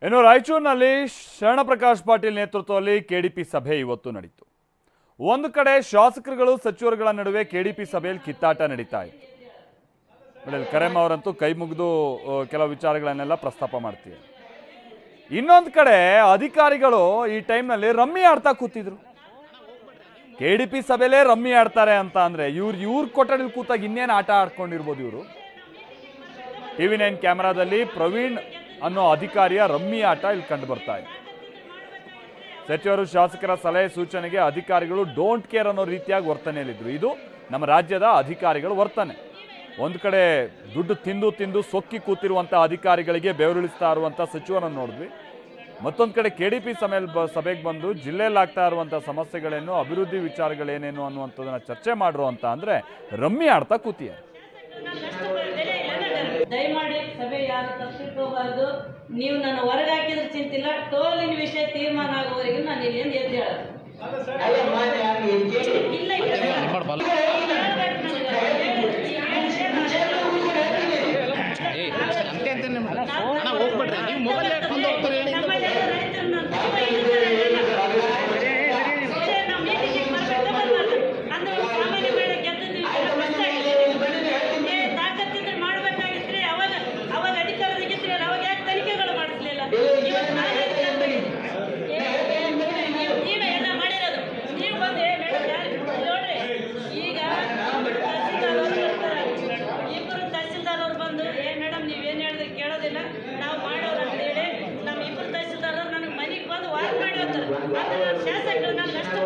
ಇನ್ನು ರಾಯಚೂರಿನಲ್ಲಿ ಶರಣಪ್ರಕಾಶ್ ಪಾಟೀಲ್ ನೇತೃತ್ವದಲ್ಲಿ ಕೆಡಿಪಿ ಸಭೆ ಇವತ್ತು ನಡೆಯಿತು. ಒಂದು ಕಡೆ ಶಾಸಕರುಗಳು ಸಚಿವರುಗಳ ನಡುವೆ ಕೆಡಿಪಿ ಸಭೆಯಲ್ಲಿ ಕಿತ್ತಾಟ ನಡೀತಾ ಇತ್ತು. ಕರೆಮ್ ಅವರಂತೂ ಕೈ ಮುಗಿದು ಕೆಲವು ವಿಚಾರಗಳನ್ನೆಲ್ಲ ಪ್ರಸ್ತಾಪ ಮಾಡ್ತೀವಿ. ಇನ್ನೊಂದು ಕಡೆ ಅಧಿಕಾರಿಗಳು ಈ ಟೈಮ್ನಲ್ಲಿ ರಮ್ಮಿ ಆಡ್ತಾ ಕೂತಿದ್ರು. ಕೆಡಿಪಿ ಸಭೆಯಲ್ಲೇ ರಮ್ಮಿ ಆಡ್ತಾರೆ ಅಂತ ಅಂದ್ರೆ ಇವ್ರ ಕೊಠಡಿಲಿ ಕೂತಾಗ ಇನ್ನೇನು ಆಟ ಆಡ್ಕೊಂಡಿರ್ಬೋದು ಇವರು. TV9 ಕ್ಯಾಮೆರಾದಲ್ಲಿ ಪ್ರವೀಣ್ ಅನ್ನೋ ಅಧಿಕಾರಿಯ ರಮ್ಮಿ ಆಟ ಇಲ್ಲಿ ಕಂಡು ಬರ್ತಾ ಇದೆ. ಸಚಿವರು ಶಾಸಕರ ಸಲಹೆ ಸೂಚನೆಗೆ ಅಧಿಕಾರಿಗಳು ಡೋಂಟ್ ಕೇರ್ ಅನ್ನೋ ರೀತಿಯಾಗಿ ವರ್ತನೆಯಲ್ಲಿದ್ರು. ಇದು ನಮ್ಮ ರಾಜ್ಯದ ಅಧಿಕಾರಿಗಳ ವರ್ತನೆ. ಒಂದು ಕಡೆ ದುಡ್ಡು ತಿಂದು ಸೊಕ್ಕಿ ಕೂತಿರುವಂಥ ಅಧಿಕಾರಿಗಳಿಗೆ ಬೆವರಿಳಿಸ್ತಾ ಇರುವಂಥ ಸಚಿವರನ್ನು ನೋಡಿದ್ವಿ. ಮತ್ತೊಂದು ಕಡೆ ಕೆಡಿಪಿ ಸಭೆಗೆ ಬಂದು ಜಿಲ್ಲೆಯಲ್ಲಿ ಆಗ್ತಾ ಇರುವಂಥ ಸಮಸ್ಯೆಗಳೇನು, ಅಭಿವೃದ್ಧಿ ವಿಚಾರಗಳೇನೇನು ಅನ್ನುವಂಥದ್ದನ್ನ ಚರ್ಚೆ ಮಾಡ್ರು ಅಂತ ಅಂದ್ರೆ ರಮ್ಮಿ ಆಡ್ತಾ ಕೂತಿದ್ದಾರೆ. ದಯಮಾಡಿ ಸಭೆ ಯಾರು ತಪ್ಪಿಟ್ಕೋಬಾರ್ದು. ನೀವು ನನ್ನ ಹೊರಗೆ ಹಾಕಿದ್ರೆ ಚಿಂತಿಲ್ಲ, ಟೋಲಿನ ವಿಷಯ ತೀರ್ಮಾನ ಆಗುವವರೆಗೂ ನಾನು ಇಲ್ಲಿಂದ ಎದ್ದು ಹೇಳೋದು ಶಾಸಕರು ನಾನು ಅಷ್ಟು